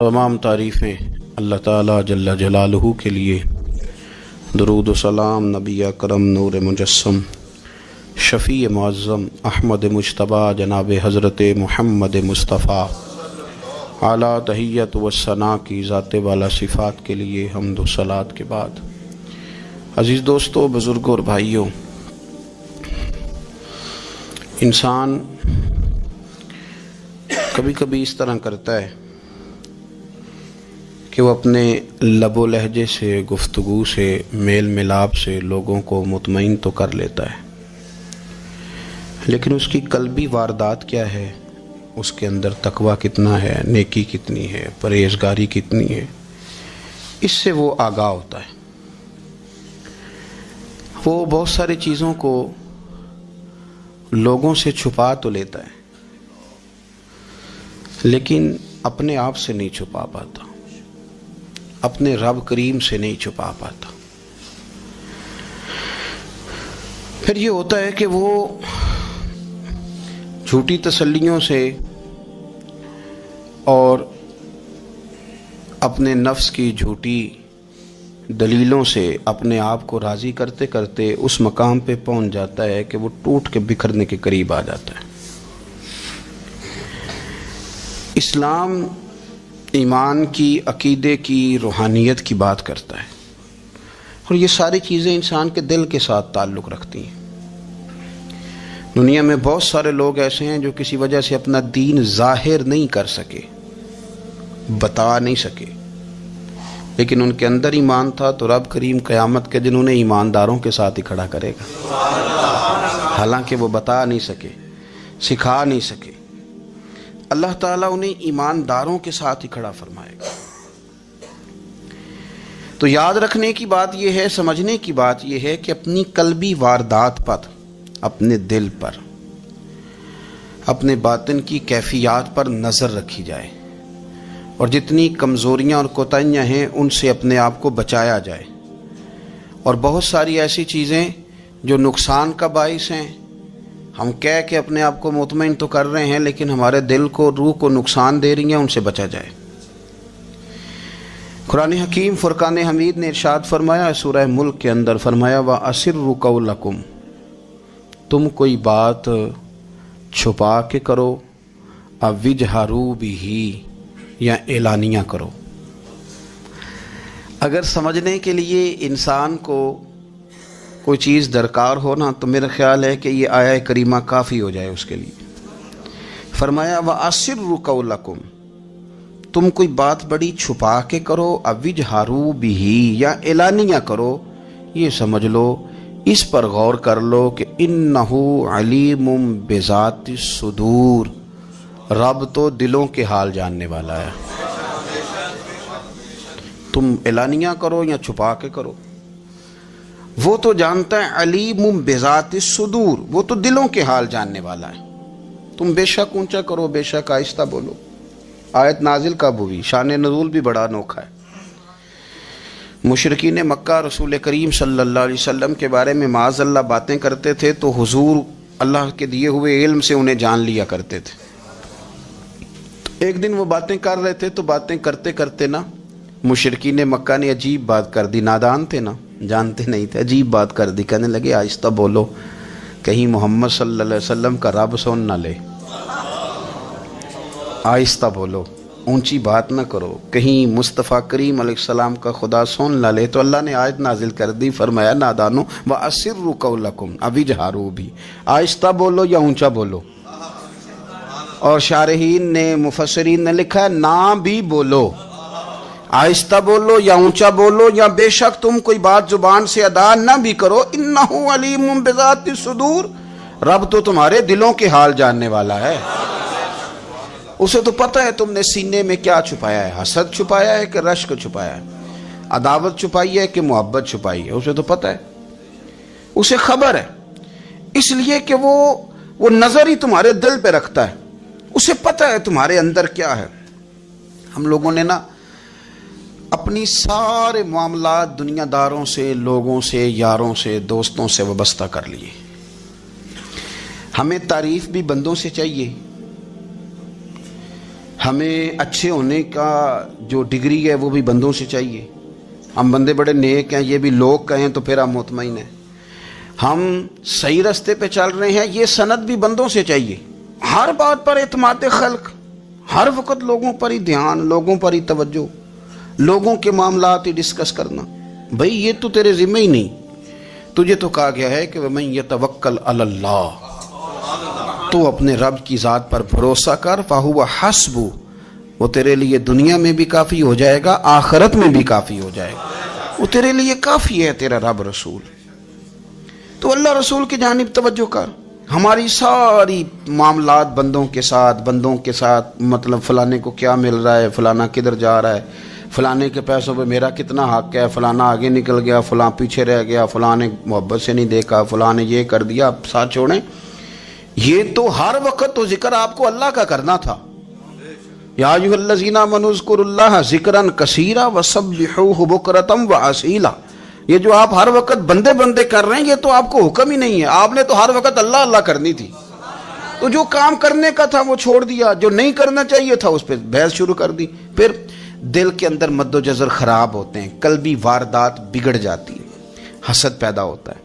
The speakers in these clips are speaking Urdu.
تمام تعریفیں اللہ تعالیٰ جل جلالہ کے لیے، درود و سلام نبی اکرم نور مجسم شفیع معظم احمد مجتبیٰ جناب حضرت محمد مصطفیٰ اعلیٰ تحیت و ثنا کی ذات والا صفات کے لیے حمد و صلات کے بعد، عزیز دوستو، بزرگوں اور بھائیوں، انسان کبھی کبھی اس طرح کرتا ہے کہ وہ اپنے لب و لہجے سے، گفتگو سے، میل ملاپ سے لوگوں کو مطمئن تو کر لیتا ہے، لیکن اس کی قلبی واردات کیا ہے، اس کے اندر تقویٰ کتنا ہے، نیکی کتنی ہے، پرہیزگاری کتنی ہے، اس سے وہ آگاہ ہوتا ہے۔ وہ بہت ساری چیزوں کو لوگوں سے چھپا تو لیتا ہے، لیکن اپنے آپ سے نہیں چھپا پاتا، اپنے رب کریم سے نہیں چھپا پاتا۔ پھر یہ ہوتا ہے کہ وہ جھوٹی تسلیوں سے اور اپنے نفس کی جھوٹی دلیلوں سے اپنے آپ کو راضی کرتے کرتے اس مقام پہ پہنچ جاتا ہے کہ وہ ٹوٹ کے بکھرنے کے قریب آ جاتا ہے۔ اسلام ایمان کی، عقیدے کی، روحانیت کی بات کرتا ہے، اور یہ ساری چیزیں انسان کے دل کے ساتھ تعلق رکھتی ہیں۔ دنیا میں بہت سارے لوگ ایسے ہیں جو کسی وجہ سے اپنا دین ظاہر نہیں کر سکے، بتا نہیں سکے، لیکن ان کے اندر ایمان تھا، تو رب کریم قیامت کے دن انہیں ایمانداروں کے ساتھ ہی کھڑا کرے گا، حالانکہ وہ بتا نہیں سکے، سکھا نہیں سکے، اللہ تعالیٰ انہیں ایمانداروں کے ساتھ ہی کھڑا فرمائے گا۔ تو یاد رکھنے کی بات یہ ہے، سمجھنے کی بات یہ ہے کہ اپنی قلبی واردات پر، اپنے دل پر، اپنے باطن کی کیفیات پر نظر رکھی جائے، اور جتنی کمزوریاں اور کوتاہیاں ہیں ان سے اپنے آپ کو بچایا جائے، اور بہت ساری ایسی چیزیں جو نقصان کا باعث ہیں، ہم کہہ کے اپنے آپ کو مطمئن تو کر رہے ہیں لیکن ہمارے دل کو، روح کو نقصان دے رہی ہیں، ان سے بچا جائے۔ قرآن حکیم فرقان حمید نے ارشاد فرمایا، سورہ ملک کے اندر فرمایا، وَأَسِرُّوا قَوْلَكُمْ، تم کوئی بات چھپا کے کرو، اَوْ اجْهَرُوا بِهِ، یا اعلانیہ کرو۔ اگر سمجھنے کے لیے انسان کو کوئی چیز درکار ہو نا، تو میرا خیال ہے کہ یہ آیہ کریمہ کافی ہو جائے اس کے لیے۔ فرمایا وَأَسِرُّوا قَوْلَكُمْ، تم کوئی بات بڑی چھپا کے کرو، اَوْ اجْهَرُوا بِهِ، یا اعلانیہ کرو، یہ سمجھ لو، اس پر غور کر لو کہ اِنَّهُ عَلِيمٌ بِذَاتِ الصُّدُورِ، رب تو دلوں کے حال جاننے والا ہے۔ تم اعلانیہ کرو یا چھپا کے کرو، وہ تو جانتا ہے، علیم بذات الصدور، وہ تو دلوں کے حال جاننے والا ہے۔ تم بے شک اونچا کرو، بے شک آہستہ بولو۔ آیت نازل کب ہوئی؟ شان نزول بھی بڑا انوکھا ہے۔ مشرکین مکہ رسول کریم صلی اللہ علیہ وسلم کے بارے میں معاذ اللہ باتیں کرتے تھے، تو حضور اللہ کے دیے ہوئے علم سے انہیں جان لیا کرتے تھے۔ ایک دن وہ باتیں کر رہے تھے، تو باتیں کرتے کرتے نا مشرکین مکہ نے عجیب بات کر دی، نادان تھے نا، جانتے نہیں تھے، عجیب بات کر دی، کہنے لگے آہستہ بولو، کہیں محمد صلی اللہ علیہ وسلم کا رب سن نہ لے، آہستہ بولو، اونچی بات نہ کرو، کہیں مصطفیٰ کریم علیہ السلام کا خدا سن نہ لے۔ تو اللہ نے آیت نازل کر دی، فرمایا نادانو وَأَسِرُّوا قَوْلَكُمْ اَوْ اجْهَرُوا بِهِ، آہستہ بولو یا اونچا بولو۔ اور شارحین نے، مفسرین نے لکھا ہے نہ بھی بولو، آہستہ بولو یا اونچا بولو، یا بے شک تم کوئی بات زبان سے ادا نہ بھی کرو، انہو علیم بذات الصدور، رب تو تمہارے دلوں کے حال جاننے والا ہے، اسے تو پتہ ہے تم نے سینے میں کیا چھپایا ہے، حسد چھپایا ہے کہ رشک چھپایا ہے، عداوت چھپائی ہے کہ محبت چھپائی ہے، اسے تو پتہ ہے، اسے خبر ہے، اس لیے کہ وہ نظر ہی تمہارے دل پہ رکھتا ہے، اسے پتہ ہے تمہارے اندر کیا ہے۔ ہم لوگوں نے نا اپنی سارے معاملات دنیا داروں سے، لوگوں سے، یاروں سے، دوستوں سے وابستہ کر لیے۔ ہمیں تعریف بھی بندوں سے چاہیے، ہمیں اچھے ہونے کا جو ڈگری ہے وہ بھی بندوں سے چاہیے. ہم بندے بڑے نیک ہیں، یہ بھی لوگ کہیں تو پھر ہم مطمئن ہیں. ہم صحیح راستے پہ چل رہے ہیں، یہ سند بھی بندوں سے چاہیے. ہر بات پر اعتماد خلق، ہر وقت لوگوں پر ہی دھیان، لوگوں پر ہی توجہ، لوگوں کے معاملات ہی ڈسکس کرنا. بھئی یہ تو تیرے ذمہ ہی نہیں. تجھے تو کہا گیا ہے کہ وَمَن يَتَوَكَّلْ عَلَى اللَّهِ، تو اپنے رب کی ذات پر بھروسہ کر، فَهُوَ حَسْبُهُ، وہ تیرے لیے دنیا میں بھی کافی ہو جائے گا، آخرت میں بھی کافی ہو جائے گا. وہ تیرے لیے کافی ہے تیرا رب رسول. تو اللہ رسول کی جانب توجہ کر. ہماری ساری معاملات بندوں کے ساتھ مطلب فلانے کو کیا مل رہا ہے، فلانا کدھر جا رہا ہے، فلانے کے پیسوں پہ میرا کتنا حق ہے، فلانا آگے نکل گیا، فلاں پیچھے رہ گیا، فلاں نے محبت سے نہیں دیکھا، فلاں نے یہ کر دیا. آپ ساتھ چھوڑیں. یہ تو ہر وقت تو ذکر آپ کو اللہ کا کرنا تھا. یا ایھا الذین آمنوا اذکروا اللہ ذکرا کثیرا وسبحوہ بکرۃ واسیلا. یہ جو آپ ہر وقت بندے کر رہے ہیں یہ تو آپ کو حکم ہی نہیں ہے. آپ نے تو ہر وقت اللہ اللہ کرنی تھی. تو جو کام کرنے کا تھا وہ چھوڑ دیا، جو نہیں کرنا چاہیے تھا اس پہ بحث شروع کر دی. پھر دل کے اندر مد و جزر خراب ہوتے ہیں، قلبی واردات بگڑ جاتی ہے، حسد پیدا ہوتا ہے،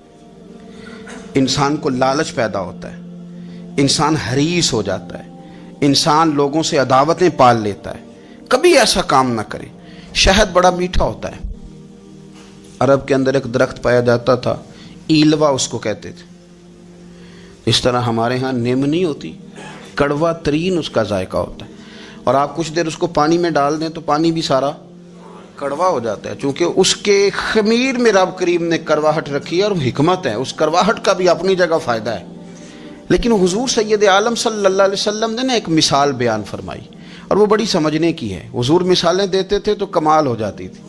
انسان کو لالچ پیدا ہوتا ہے، انسان حریص ہو جاتا ہے، انسان لوگوں سے عداوتیں پال لیتا ہے. کبھی ایسا کام نہ کرے. شہد بڑا میٹھا ہوتا ہے. عرب کے اندر ایک درخت پایا جاتا تھا، ایلوا اس کو کہتے تھے. اس طرح ہمارے ہاں نیم نہیں ہوتی، کڑوا ترین اس کا ذائقہ ہوتا ہے. اور آپ کچھ دیر اس کو پانی میں ڈال دیں تو پانی بھی سارا کڑوا ہو جاتا ہے، چونکہ اس کے خمیر میں رب کریم نے کرواہٹ رکھی ہے اور حکمت ہے. اس کرواہٹ کا بھی اپنی جگہ فائدہ ہے. لیکن حضور سید عالم صلی اللہ علیہ وسلم نے ایک مثال بیان فرمائی اور وہ بڑی سمجھنے کی ہے. حضور مثالیں دیتے تھے تو کمال ہو جاتی تھی.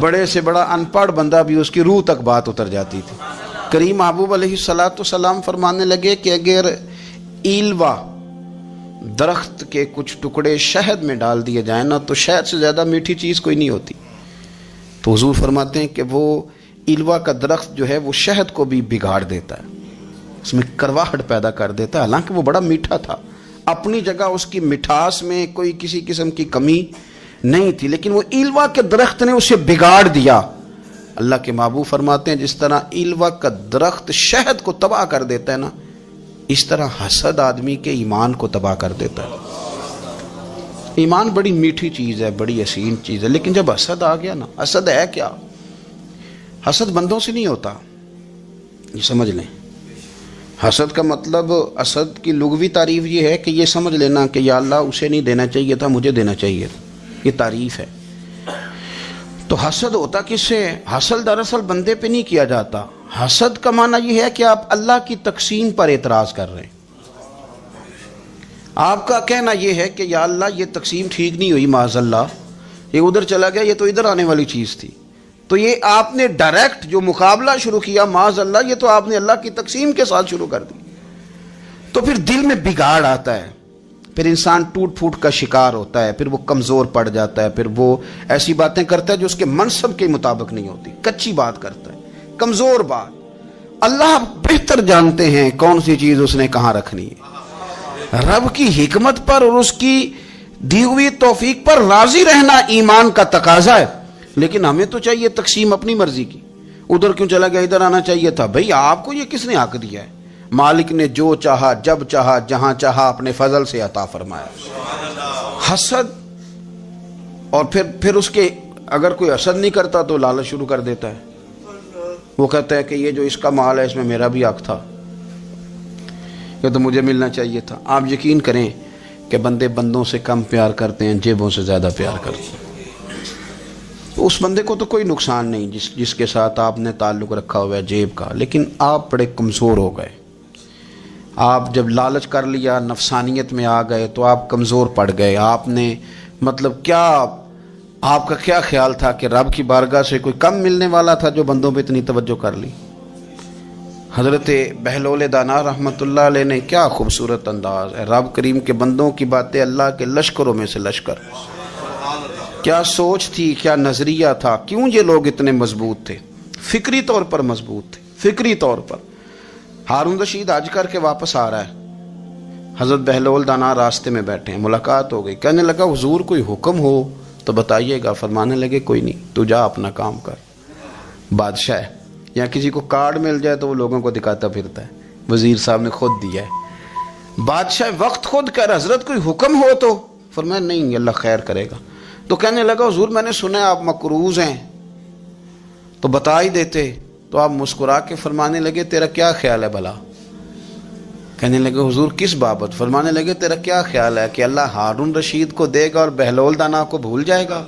بڑے سے بڑا ان پڑھ بندہ بھی اس کی روح تک بات اتر جاتی تھی. کریم محبوب علیہ السلام فرمانے لگے کہ اگر ایلوا درخت کے کچھ ٹکڑے شہد میں ڈال دیے جائیں نا تو شہد سے زیادہ میٹھی چیز کوئی نہیں ہوتی. تو حضور فرماتے ہیں کہ وہ ایلوا کا درخت جو ہے وہ شہد کو بھی بگاڑ دیتا ہے، اس میں کرواہٹ پیدا کر دیتا ہے. حالانکہ وہ بڑا میٹھا تھا، اپنی جگہ اس کی مٹھاس میں کوئی کسی قسم کی کمی نہیں تھی، لیکن وہ ایلوا کے درخت نے اسے بگاڑ دیا. اللہ کے محبوب فرماتے ہیں جس طرح ایلوا کا درخت شہد کو تباہ کر دیتا ہے نا، اس طرح حسد آدمی کے ایمان کو تباہ کر دیتا ہے. ایمان بڑی میٹھی چیز ہے، بڑی حسین چیز ہے، لیکن جب حسد آ گیا نا، حسد ہے کیا؟ حسد بندوں سے نہیں ہوتا، یہ سمجھ لیں. حسد کا مطلب، حسد کی لغوی تعریف یہ ہے کہ یہ سمجھ لینا کہ یا اللہ اسے نہیں دینا چاہیے تھا، مجھے دینا چاہیے تھا. یہ تعریف ہے. تو حسد ہوتا کس سے؟ حسد دراصل بندے پہ نہیں کیا جاتا. حسد کا معنی یہ ہے کہ آپ اللہ کی تقسیم پر اعتراض کر رہے ہیں. آپ کا کہنا یہ ہے کہ یا اللہ یہ تقسیم ٹھیک نہیں ہوئی، معاذ اللہ یہ ادھر چلا گیا، یہ تو ادھر آنے والی چیز تھی. تو یہ آپ نے ڈائریکٹ جو مقابلہ شروع کیا، معاذ اللہ یہ تو آپ نے اللہ کی تقسیم کے ساتھ شروع کر دی. تو پھر دل میں بگاڑ آتا ہے، پھر انسان ٹوٹ پھوٹ کا شکار ہوتا ہے، پھر وہ کمزور پڑ جاتا ہے، پھر وہ ایسی باتیں کرتا ہے جو اس کے منصب کے مطابق نہیں ہوتی، کچی بات کرتا ہے، کمزور بات. اللہ بہتر جانتے ہیں کون سی چیز اس نے کہاں رکھنی ہے. رب کی حکمت پر اور اس کی دی ہوئی توفیق پر راضی رہنا ایمان کا تقاضا ہے. لیکن ہمیں تو چاہیے تقسیم اپنی مرضی کی. ادھر کیوں چلا گیا، ادھر آنا چاہیے تھا. بھئی آپ کو یہ کس نے حق دیا ہے؟ مالک نے جو چاہا، جب چاہا، جہاں چاہا اپنے فضل سے عطا فرمایا. حسد، اور پھر اس کے اگر کوئی حسد نہیں کرتا تو لالچ شروع کر دیتا ہے. وہ کہتا ہے کہ یہ جو اس کا مال ہے اس میں میرا بھی حق تھا، یہ تو مجھے ملنا چاہیے تھا. آپ یقین کریں کہ بندے بندوں سے کم پیار کرتے ہیں، جیبوں سے زیادہ پیار کرتے ہیں. تو اس بندے کو تو کوئی نقصان نہیں جس کے ساتھ آپ نے تعلق رکھا ہوا ہے جیب کا، لیکن آپ بڑے کمزور ہو گئے. آپ جب لالچ کر لیا، نفسانیت میں آ گئے تو آپ کمزور پڑ گئے. آپ نے مطلب کیا، آپ کا کیا خیال تھا کہ رب کی بارگاہ سے کوئی کم ملنے والا تھا جو بندوں پہ اتنی توجہ کر لی؟ حضرت بہلول دانا رحمۃ اللہ علیہ نے کیا خوبصورت انداز ہے. رب کریم کے بندوں کی باتیں اللہ کے لشکروں میں سے لشکر. کیا سوچ تھی، کیا نظریہ تھا، کیوں یہ لوگ اتنے مضبوط تھے، فکری طور پر مضبوط تھے، فکری طور پر. ہارون رشید حج کر کے واپس آ رہا ہے. حضرت بہلول دانا راستے میں بیٹھے ہیں، ملاقات ہو گئی، کہنے لگا حضور کوئی حکم ہو تو بتائیے گا۔ فرمانے لگے کوئی نہیں، تو جا اپنا کام کر۔ بادشاہ ہے، یا کسی کو کارڈ مل جائے تو وہ لوگوں کو دکھاتا پھرتا ہے، وزیر صاحب نے خود دیا ہے۔ بادشاہ وقت خود کر حضرت کوئی حکم ہو تو؟ فرمایا نہیں، اللہ خیر کرے گا۔ تو کہنے لگا حضور میں نے سنا ہے آپ مقروض ہیں، تو بتا ہی دیتے۔ تو آپ مسکرا کے فرمانے لگے تیرا کیا خیال ہے بھلا؟ کہنے لگے حضور کس بابت؟ فرمانے لگے تیرا کیا خیال ہے کہ اللہ ہارون رشید کو دے گا اور بہلول دانا کو بھول جائے گا؟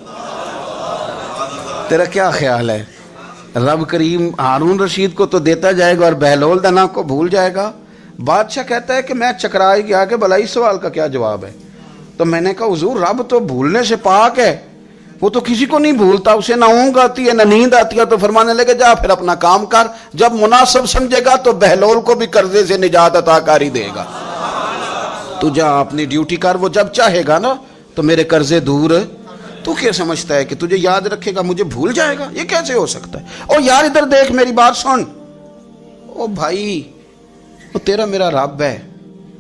تیرا کیا خیال ہے؟ رب کریم ہارون رشید کو تو دیتا جائے گا اور بہلول دانا کو بھول جائے گا؟ بادشاہ کہتا ہے کہ میں چکرا ہی گیا کہ بھلا اس سوال کا کیا جواب ہے؟ تو میں نے کہا حضور رب تو بھولنے سے پاک ہے، وہ تو کسی کو نہیں بھولتا، اسے نہ اونگ آتی ہے نہ نیند آتی ہے۔ تو فرمانے لگے جا پھر اپنا کام کر، جب مناسب سمجھے گا تو بہلول کو بھی قرضے سے نجات عطا کاری دے گا۔ تو جا اپنی ڈیوٹی کر، وہ جب چاہے گا نا تو میرے قرضے دور۔ تو کیا سمجھتا ہے کہ تجھے یاد رکھے گا مجھے بھول جائے گا؟ یہ کیسے ہو سکتا ہے؟ او یار ادھر دیکھ میری بات سن۔ او بھائی وہ تیرا میرا رب ہے،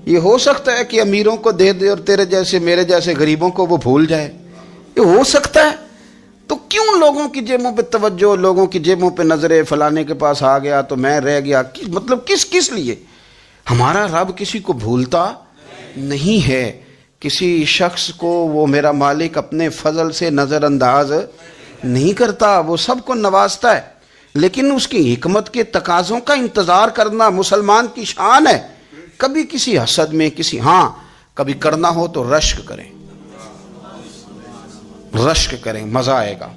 یہ ہو سکتا ہے کہ امیروں کو دے دے اور تیرے جیسے میرے جیسے غریبوں کو وہ بھول جائے؟ یہ ہو سکتا ہے؟ تو کیوں لوگوں کی جیبوں پہ توجہ، لوگوں کی جیبوں پہ نظریں، فلانے کے پاس آ گیا تو میں رہ گیا، مطلب کس لیے؟ ہمارا رب کسی کو بھولتا نہیں ہے، کسی شخص کو وہ میرا مالک اپنے فضل سے نظر انداز نہیں کرتا، وہ سب کو نوازتا ہے، لیکن اس کی حکمت کے تقاضوں کا انتظار کرنا مسلمان کی شان ہے۔ کبھی کسی حسد میں کبھی کرنا ہو تو رشک کریں، مزہ آئے گا۔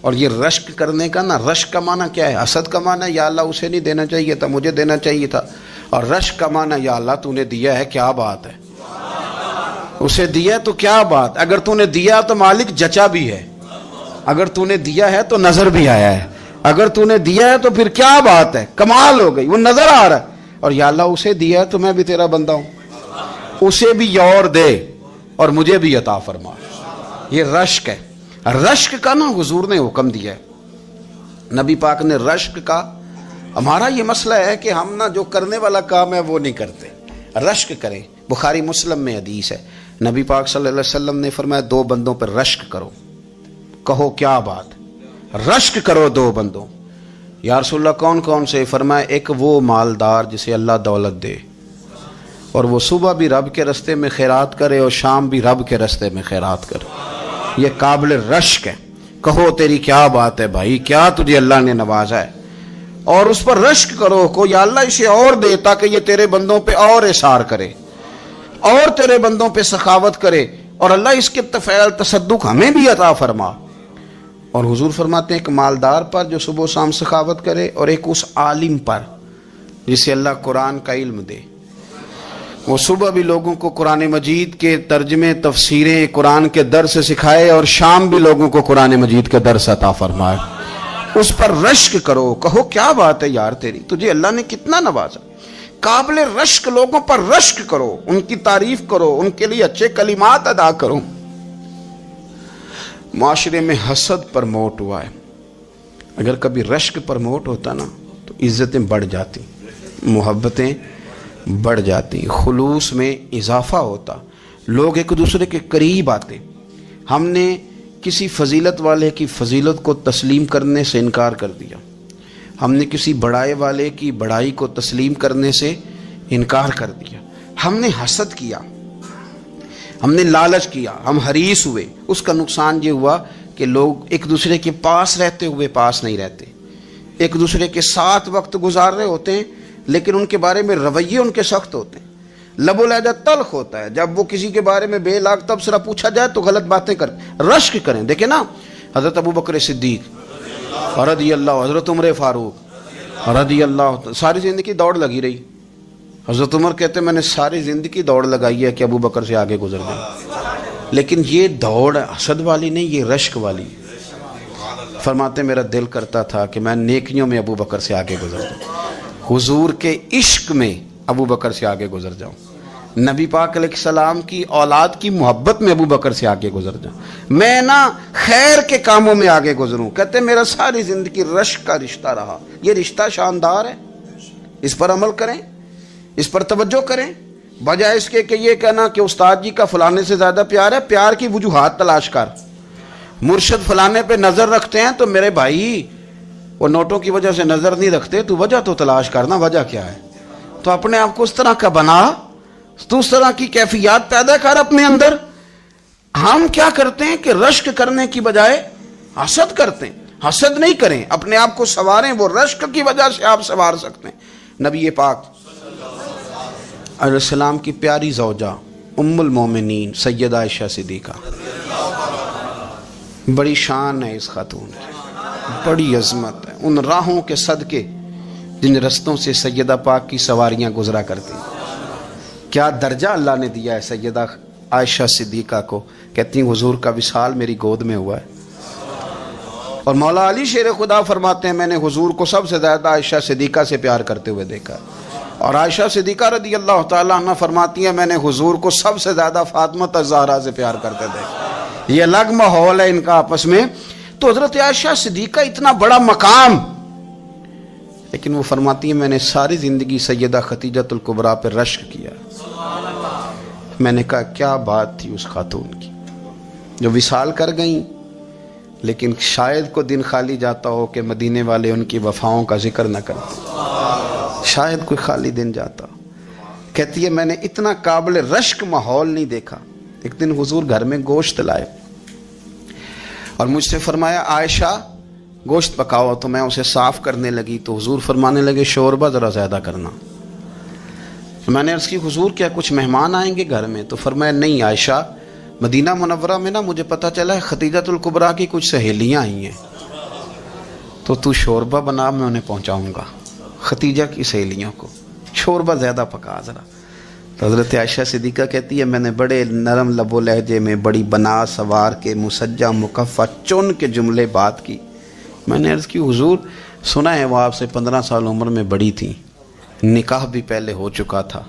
اور یہ رشک کرنے کا نا، رشک کا معنی کیا ہے؟ حسد کا معنی ہے یا اللہ اسے نہیں دینا چاہیے تھا، مجھے دینا چاہیے تھا، اور رشک کا معنی یا اللہ تو نے دیا ہے، کیا بات ہے، اسے دیا تو کیا بات، اگر تو نے دیا تو مالک جچا بھی ہے، اگر تو نے دیا ہے تو نظر بھی آیا ہے، اگر تو نے دیا ہے تو پھر کیا بات ہے، کمال ہو گئی، وہ نظر آ رہا ہے۔ اور یا اللہ اسے دیا ہے تو میں بھی تیرا بندہ ہوں، اسے بھی اور دے اور مجھے بھی عطا فرما۔ یہ رشک ہے۔ رشک کا نا حضور نے حکم دیا ہے، نبی پاک نے رشک کا۔ ہمارا یہ مسئلہ ہے کہ ہم نا جو کرنے والا کام ہے وہ نہیں کرتے، رشک کریں۔ بخاری مسلم میں حدیث ہے، نبی پاک صلی اللہ علیہ وسلم نے فرمایا 2 بندوں پر رشک کرو۔ کہو کیا بات؟ رشک کرو 2 بندوں۔ یا رسول اللہ کون کون سے؟ فرمایا ایک وہ مالدار جسے اللہ دولت دے اور وہ صبح بھی رب کے رستے میں خیرات کرے اور شام بھی رب کے رستے میں خیرات کرے، یہ قابل رشک ہے۔ کہو تیری کیا بات ہے بھائی، کیا تجھے اللہ نے نوازا ہے، اور اس پر رشک کرو کو یا اللہ اسے اور دے تاکہ یہ تیرے بندوں پہ اور اثار کرے اور تیرے بندوں پہ سخاوت کرے، اور اللہ اس کے فعل تصدق ہمیں بھی عطا فرما۔ اور حضور فرماتے ہیں ایک مالدار پر جو صبح و شام سخاوت کرے، اور ایک اس عالم پر جسے اللہ قرآن کا علم دے، وہ صبح بھی لوگوں کو قرآن مجید کے ترجمے، تفسیریں، قرآن کے درس سکھائے، اور شام بھی لوگوں کو قرآن مجید کے درس عطا فرمائے۔ اس پر رشک کرو، کہو کیا بات ہے یار تیری، تجھے اللہ نے کتنا نوازا۔ قابل رشک لوگوں پر رشک کرو، ان کی تعریف کرو، ان کے لیے اچھے کلمات ادا کرو۔ معاشرے میں حسد پرموٹ ہوا ہے، اگر کبھی رشک پرموٹ ہوتا نا تو عزتیں بڑھ جاتی، محبتیں بڑھ جاتی، خلوص میں اضافہ ہوتا، لوگ ایک دوسرے کے قریب آتے۔ ہم نے کسی فضیلت والے کی فضیلت کو تسلیم کرنے سے انکار کر دیا، ہم نے کسی بڑائی والے کی بڑائی کو تسلیم کرنے سے انکار کر دیا، ہم نے حسد کیا، ہم نے لالچ کیا، ہم حریص ہوئے۔ اس کا نقصان یہ ہوا کہ لوگ ایک دوسرے کے پاس رہتے ہوئے پاس نہیں رہتے، ایک دوسرے کے ساتھ وقت گزار رہے ہوتے ہیں لیکن ان کے بارے میں رویے ان کے سخت ہوتے ہیں، لب و لہجہ تلخ ہوتا ہے، جب وہ کسی کے بارے میں بے لاگ تبصرہ پوچھا جائے تو غلط باتیں کریں۔ رشک کریں، دیکھیں نا حضرت ابو بکر صدیق رضی اللہ، حضرت عمر فاروق رضی اللہ، ساری زندگی دوڑ لگی رہی۔ حضرت عمر کہتے میں نے ساری زندگی دوڑ لگائی ہے کہ ابو بکر سے آگے گزر گئے، لیکن یہ دوڑ حسد والی نہیں، یہ رشک والی۔ فرماتے میرا دل کرتا تھا کہ میں نیکیوں میں ابو بکر سے آگے گزر جاؤں، حضور کے عشق میں ابو بکر سے آگے گزر جاؤں، نبی پاک علیہ السلام کی اولاد کی محبت میں ابو بکر سے آگے گزر جاؤں، میں نا خیر کے کاموں میں آگے گزروں۔ کہتے میرا ساری زندگی رشک کا رشتہ رہا، یہ رشتہ شاندار ہے، اس پر عمل کریں، اس پر توجہ کریں۔ بجائے اس کے کہ یہ کہنا کہ استاد جی کا فلانے سے زیادہ پیار ہے، پیار کی وجوہات تلاش کر. مرشد فلانے پہ نظر رکھتے ہیں تو میرے بھائی وہ نوٹوں کی وجہ سے نظر نہیں رکھتے، تو وجہ تو تلاش کرنا، وجہ کیا ہے. تو اپنے آپ کو اس طرح کا بنا، تو اس طرح کی کیفیات پیدا کر اپنے اندر. ہم کیا کرتے ہیں کہ رشک کرنے کی بجائے حسد کرتے ہیں. حسد نہیں کریں، اپنے آپ کو سنواریں، وہ رشک کی وجہ سے آپ سنوار سکتے ہیں. نبی پاک علیہ السلام کی پیاری زوجہ ام المومنین سیدہ عائشہ صدیقہ، بڑی شان ہے اس خاتون کی، بڑی عظمت ہے ان راہوں کے صدقے جن رستوں سے سیدہ پاک کی سواریاں گزرا کرتی. کیا درجہ اللہ نے دیا ہے سیدہ عائشہ صدیقہ کو. کہتی ہیں حضور کا وصال میری گود میں ہوا ہے. اور مولا علی شیر خدا فرماتے ہیں میں نے حضور کو سب سے زیادہ عائشہ صدیقہ سے پیار کرتے ہوئے دیکھا. اور عائشہ صدیقہ رضی اللہ تعالیٰ عنہ فرماتی ہیں میں نے حضور کو سب سے زیادہ فاطمہ الزہرا سے پیار کرتے دیکھا. یہ الگ ماحول ہے ان کا آپس میں. تو حضرت عائشہ صدیقہ اتنا بڑا مقام، لیکن وہ فرماتی ہیں میں نے ساری زندگی سیدہ خدیجۃ الکبریٰ پہ رشک کیا. میں نے کہا کیا بات تھی اس خاتون کی جو وصال کر گئیں، لیکن شاید کو دن خالی جاتا ہو کہ مدینے والے ان کی وفاؤں کا ذکر نہ کرتے. شاید کوئی خالی دن جاتا. کہتی ہے میں نے اتنا قابل رشک ماحول نہیں دیکھا. ایک دن حضور گھر میں گوشت لائے اور مجھ سے فرمایا عائشہ گوشت پکاؤ. تو میں اسے صاف کرنے لگی تو حضور فرمانے لگے شوربہ ذرا زیادہ کرنا. میں نے عرض کی حضور کیا کچھ مہمان آئیں گے گھر میں؟ تو فرمایا نہیں عائشہ، مدینہ منورہ میں نا مجھے پتہ چلا ہے خدیجۃ الکبریٰ کی کچھ سہیلیاں آئی ہیں، تو شوربہ بنا، میں انہیں پہنچاؤں گا. خدیجہ کی سہیلیوں کو شوربہ زیادہ پکا ذرا. تو حضرت عائشہ صدیقہ کہتی ہے میں نے بڑے نرم لب و لہجے میں بڑی بنا سوار کے مسجع مکفہ چن کے جملے بات کی. میں نے عرض کی حضور سنا ہے وہ آپ سے 15 سال عمر میں بڑی تھیں، نکاح بھی پہلے ہو چکا تھا،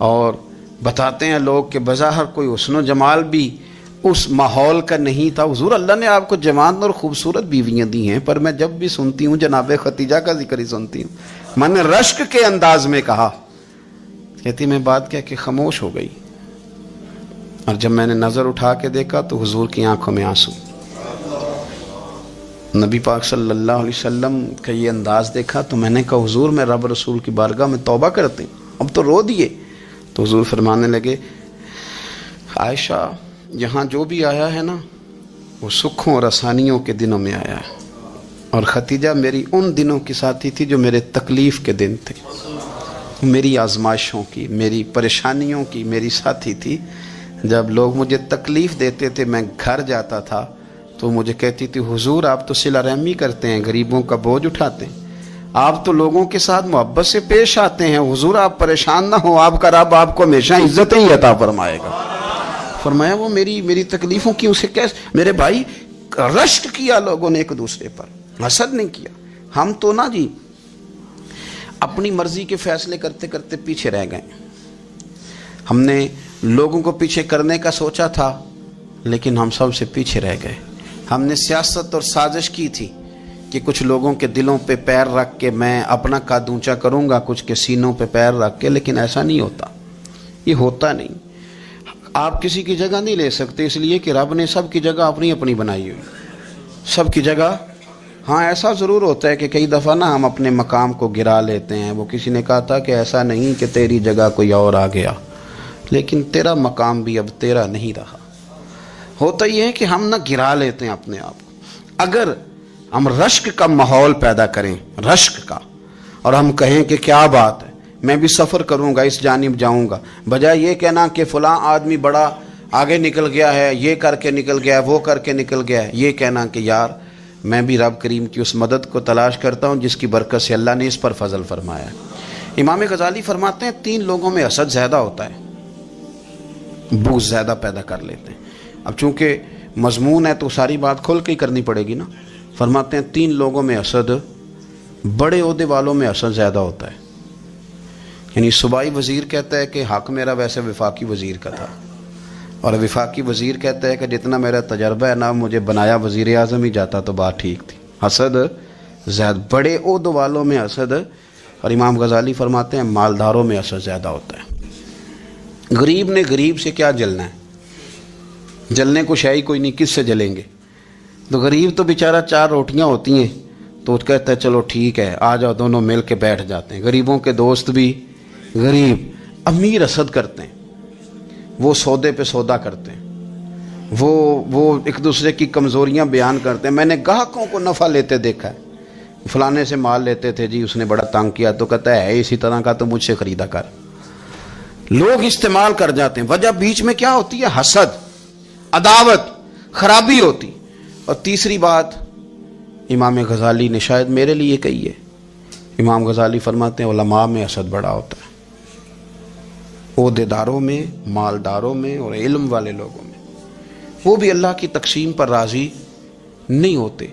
اور بتاتے ہیں لوگ کہ بظاہر کوئی حسن و جمال بھی اس ماحول کا نہیں تھا. حضور اللہ نے آپ کو جوان اور خوبصورت بیویاں دی ہیں، پر میں جب بھی سنتی ہوں جناب خدیجہ کا ذکر ہی سنتی ہوں. میں نے رشک کے انداز میں کہا. کہتی میں بات کہہ کے خاموش ہو گئی، اور جب میں نے نظر اٹھا کے دیکھا تو حضور کی آنکھوں میں آنسو. نبی پاک صلی اللہ علیہ وسلم کا یہ انداز دیکھا تو میں نے کہا حضور میں رب رسول کی بارگاہ میں توبہ کرتے ہیں، اب تو رو دیے. تو حضور فرمانے لگے عائشہ یہاں جو بھی آیا ہے نا وہ سکھوں اور آسانیوں کے دنوں میں آیا ہے، اور خدیجہ میری ان دنوں کی ساتھی تھی جو میرے تکلیف کے دن تھے، میری آزمائشوں کی، میری پریشانیوں کی میری ساتھی تھی. جب لوگ مجھے تکلیف دیتے تھے میں گھر جاتا تھا تو مجھے کہتی تھی حضور آپ تو صلہ رحمی کرتے ہیں، غریبوں کا بوجھ اٹھاتے ہیں، آپ تو لوگوں کے ساتھ محبت سے پیش آتے ہیں، حضور آپ پریشان نہ ہو، آپ کا رب آپ کو ہمیشہ عزتیں ہی عطا فرمائے گا. فرمایا وہ میری تکلیفوں کی اسے کیسے. میرے بھائی رشک کیا لوگوں نے ایک دوسرے پر، حسد نہیں کیا. ہم تو نا جی اپنی مرضی کے فیصلے کرتے کرتے پیچھے رہ گئے. ہم نے لوگوں کو پیچھے کرنے کا سوچا تھا لیکن ہم سب سے پیچھے رہ گئے. ہم نے سیاست اور سازش کی تھی کہ کچھ لوگوں کے دلوں پہ پیر رکھ کے میں اپنا قد اونچا کروں گا، کچھ کے سینوں پہ پیر رکھ کے، لیکن ایسا نہیں ہوتا. یہ ہوتا نہیں. آپ کسی کی جگہ نہیں لے سکتے، اس لیے کہ رب نے سب کی جگہ اپنی اپنی بنائی ہوئی، سب کی جگہ. ہاں ایسا ضرور ہوتا ہے کہ کئی دفعہ نا ہم اپنے مقام کو گرا لیتے ہیں. وہ کسی نے کہا تھا کہ ایسا نہیں کہ تیری جگہ کوئی اور آ گیا، لیکن تیرا مقام بھی اب تیرا نہیں رہا. ہوتا یہ ہے کہ ہم نہ گرا لیتے ہیں اپنے آپ کو. اگر ہم رشک کا ماحول پیدا کریں، رشک کا، اور ہم کہیں کہ کیا بات ہے میں بھی سفر کروں گا، اس جانب جاؤں گا، بجائے یہ کہنا کہ فلاں آدمی بڑا آگے نکل گیا ہے، یہ کر کے نکل گیا ہے، وہ کر کے نکل گیا ہے، یہ کہنا کہ یار میں بھی رب کریم کی اس مدد کو تلاش کرتا ہوں جس کی برکت سے اللہ نے اس پر فضل فرمایا ہے. امام غزالی فرماتے ہیں 3 لوگوں میں حسد زیادہ ہوتا ہے، بغض زیادہ پیدا کر لیتے ہیں. اب چونکہ مضمون ہے تو ساری بات کھول کے ہی کرنی پڑے گی نا. فرماتے ہیں 3 لوگوں میں حسد، بڑے عہدے والوں میں حسد زیادہ ہوتا ہے. یعنی صوبائی وزیر کہتا ہے کہ حق میرا ویسے وفاقی وزیر کا تھا، اور وفاقی وزیر کہتا ہے کہ جتنا میرا تجربہ ہے نا مجھے بنایا وزیر اعظم ہی جاتا تو بات ٹھیک تھی. حسد زیادہ، بڑے عہدے والوں میں حسد. اور امام غزالی فرماتے ہیں مالداروں میں حسد زیادہ ہوتا ہے. غریب نے غریب سے کیا جلنا ہے؟ جلنے کو شے ہی کوئی نہیں، کس سے جلیں گے؟ تو غریب تو بیچارہ 4 روٹیاں ہوتی ہیں تو کہتا ہے چلو ٹھیک ہے آ جاؤ، دونوں مل کے بیٹھ جاتے ہیں۔ غریبوں کے دوست بھی غریب، امیر حسد کرتے ہیں، وہ سودے پہ سودا کرتے ہیں، وہ ایک دوسرے کی کمزوریاں بیان کرتے ہیں۔ میں نے گاہکوں کو نفع لیتے دیکھا ہے، فلانے سے مال لیتے تھے جی، اس نے بڑا تنگ کیا تو کہتا ہے اسی طرح کا تو مجھ سے خریدا کر۔ لوگ استعمال کر جاتے ہیں، وجہ بیچ میں کیا ہوتی ہے؟ حسد، عداوت، خرابی ہوتی۔ اور تیسری بات امام غزالی نے شاید میرے لیے کہی ہے، امام غزالی فرماتے ہیں علماء میں حسد بڑا ہوتا ہے، عہدیداروں میں، مالداروں میں اور علم والے لوگوں میں۔ وہ بھی اللہ کی تقسیم پر راضی نہیں ہوتے،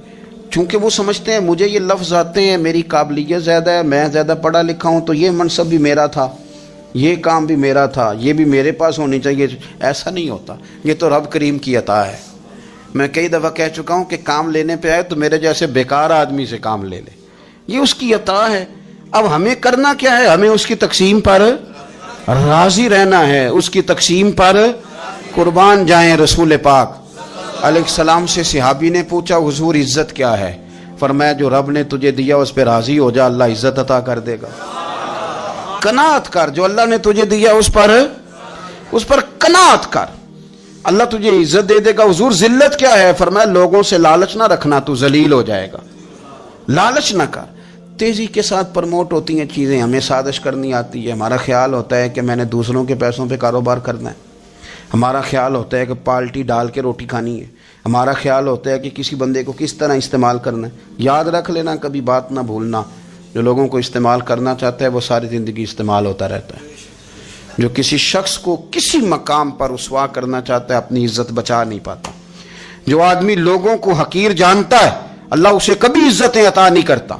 چونکہ وہ سمجھتے ہیں مجھے یہ لفظ آتے ہیں، میری قابلیت زیادہ ہے، میں زیادہ پڑھا لکھا ہوں تو یہ منصب بھی میرا تھا، یہ کام بھی میرا تھا، یہ بھی میرے پاس ہونی چاہیے۔ ایسا نہیں ہوتا، یہ تو رب کریم کی عطا ہے۔ میں کئی دفعہ کہہ چکا ہوں کہ کام لینے پہ آئے تو میرے جیسے بیکار آدمی سے کام لے لے، یہ اس کی عطا ہے۔ اب ہمیں کرنا کیا ہے؟ ہمیں اس کی تقسیم پر راضی رہنا ہے، اس کی تقسیم پر قربان جائیں۔ رسول پاک علیہ السلام سے صحابی نے پوچھا حضور عزت کیا ہے؟ فرمایا جو رب نے تجھے دیا اس پہ راضی ہو جا، اللہ عزت عطا کر دے گا۔ قناعت کر، جو اللہ نے تجھے دیا اس پر قناعت کر، اللہ تجھے عزت دے دے گا۔ حضور ذلت کیا ہے؟ فرمایا لوگوں سے لالچ نہ رکھنا، تو ذلیل ہو جائے گا، لالچ نہ کر۔ تیزی کے ساتھ پرموٹ ہوتی ہیں چیزیں، ہمیں سازش کرنی آتی ہے، ہمارا خیال ہوتا ہے کہ میں نے دوسروں کے پیسوں پہ کاروبار کرنا ہے، ہمارا خیال ہوتا ہے کہ پالٹی ڈال کے روٹی کھانی ہے، ہمارا خیال ہوتا ہے کہ کسی بندے کو کس طرح استعمال کرنا ہے۔ یاد رکھ لینا، کبھی بات نہ بھولنا، جو لوگوں کو استعمال کرنا چاہتا ہے وہ ساری زندگی استعمال ہوتا رہتا ہے۔ جو کسی شخص کو کسی مقام پر رسوا کرنا چاہتا ہے اپنی عزت بچا نہیں پاتا۔ جو آدمی لوگوں کو حقیر جانتا ہے اللہ اسے کبھی عزتیں عطا نہیں کرتا،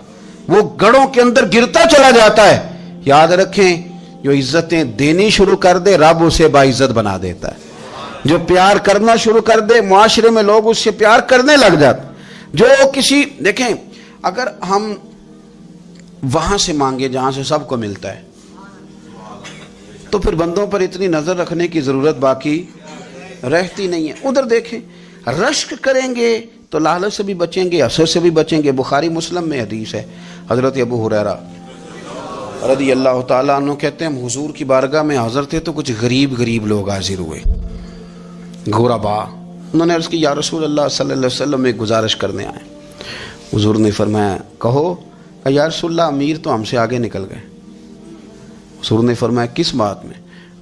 وہ گڑھوں کے اندر گرتا چلا جاتا ہے۔ یاد رکھیں جو عزتیں دینی شروع کر دے رب اسے باعزت بنا دیتا ہے، جو پیار کرنا شروع کر دے معاشرے میں لوگ اس سے پیار کرنے لگ جاتے۔ جو کسی دیکھیں اگر ہم وہاں سے مانگے جہاں سے سب کو ملتا ہے تو پھر بندوں پر اتنی نظر رکھنے کی ضرورت باقی رہتی نہیں ہے۔ ادھر دیکھیں رشک کریں گے تو لالچ سے بھی بچیں گے، حسد سے بھی بچیں گے۔ بخاری مسلم میں حدیث ہے، حضرت ابو ہریرہ رضی اللہ تعالیٰ عنہ کہتے ہیں ہم حضور کی بارگاہ میں حاضر تھے تو کچھ غریب لوگ حاضر ہوئے، غربا۔ انہوں نے عرض کی یا رسول اللہ صلی اللہ علیہ وسلم ایک گزارش کرنے آئے۔ حضور نے فرمایا کہو۔ کہ یا رسول اللہ امیر تو ہم سے آگے نکل گئے۔ حضور نے فرمایا کس بات میں؟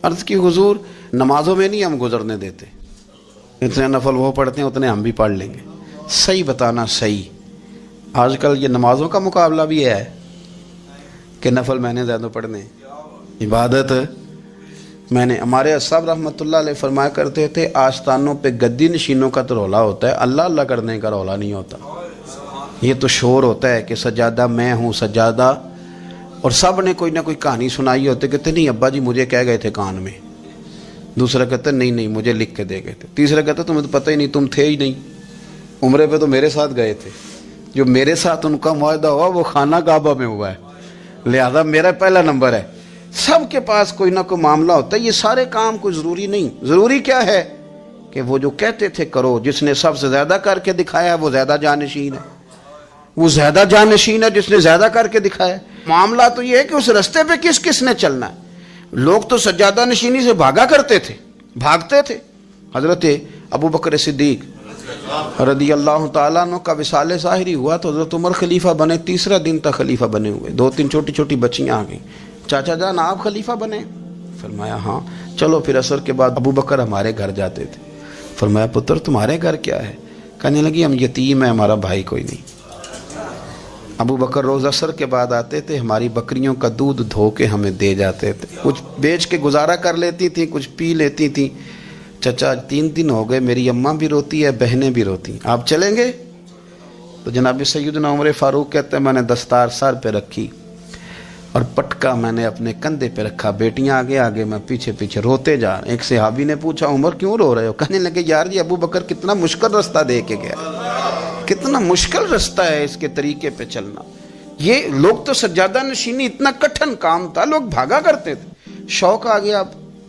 عرض کی حضور نمازوں میں نہیں ہم گزرنے دیتے، اتنے نفل وہ پڑھتے ہیں اتنے ہم بھی پڑھ لیں گے۔ صحیح بتانا صحیح، آج کل یہ نمازوں کا مقابلہ بھی ہے کہ نفل میں نے زیادہ پڑھنے، عبادت میں نے۔ ہمارے صاحب رحمۃ اللہ علیہ فرمایا کرتے تھے آستانوں پہ گدی نشینوں کا تو رولا ہوتا ہے، اللہ اللہ کرنے کا رولا نہیں ہوتا۔ یہ تو شور ہوتا ہے کہ سجادہ میں ہوں سجادہ، اور سب نے کوئی نہ کوئی کہانی سنائی ہوتی، کہتے نہیں ابا جی مجھے کہہ گئے تھے کان میں، دوسرا کہتا نہیں مجھے لکھ کے دے گئے تھے، تیسرا کہتا تمہیں تو پتہ ہی نہیں، تم تھے ہی نہیں، عمرے پہ تو میرے ساتھ گئے تھے۔ جو میرے ساتھ ان کا معاہدہ ہوا وہ خانہ کعبہ میں ہوا ہے، لہذا میرا پہلا نمبر ہے۔ سب کے پاس کوئی نہ کوئی معاملہ ہوتا ہے، یہ سارے کام کوئی ضروری نہیں۔ ضروری کیا ہے کہ وہ جو کہتے تھے کرو، جس نے سب سے زیادہ کر کے دکھایا وہ زیادہ جانشین ہے، وہ زیادہ جانشین ہے جس نے زیادہ کر کے دکھایا۔ معاملہ تو یہ ہے کہ اس رستے پہ کس کس نے چلنا ہے۔ لوگ تو سجادہ نشینی سے بھاگا کرتے تھے، بھاگتے تھے۔ حضرت ابو بکر صدیق رضی اللہ تعالیٰ عنہ کا وصال ظاہری ہوا تو حضرت عمر خلیفہ بنے، تیسرا دن تک خلیفہ بنے ہوئے، 2-3 چھوٹی چھوٹی بچیاں آ گئیں، چاچا جان آپ خلیفہ بنے؟ فرمایا ہاں۔ چلو پھر عصر کے بعد ابو بکر ہمارے گھر جاتے تھے۔ فرمایا پتر تمہارے گھر کیا ہے؟ کہنے لگی ہم یتیم ہیں، ہمارا بھائی کوئی نہیں۔ ابو بکر روز عصر کے بعد آتے تھے، ہماری بکریوں کا دودھ دھو کے ہمیں دے جاتے تھے، کچھ بیچ کے گزارا کر لیتی تھیں، کچھ پی لیتی تھیں۔ چچا 3 دن ہو گئے، میری اماں بھی روتی ہے، بہنیں بھی روتی ہیں، آپ چلیں گے؟ تو جناب سیدنا عمر فاروق کہتے ہیں میں نے دستار سر پہ رکھی اور پٹکا میں نے اپنے کندھے پہ رکھا، بیٹیاں آگے آگے میں پیچھے پیچھے روتے جا رہے۔ ایک صحابی نے پوچھا عمر کیوں رو رہے ہو؟ کہنے لگے یار یہ ابو بکر کتنا مشکل رستہ دے کے گیا، کتنا مشکل رستہ ہے اس کے طریقے پہ چلنا۔ یہ لوگ تو سجادہ نشینی اتنا کٹھن کام تھا، لوگ بھاگا کرتے تھے۔ شوق آ گیا، اب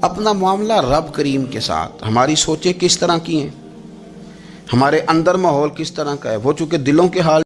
اپنا معاملہ رب کریم کے ساتھ، ہماری سوچیں کس طرح کی ہیں، ہمارے اندر ماحول کس طرح کا ہے، وہ چونکہ دلوں کے حال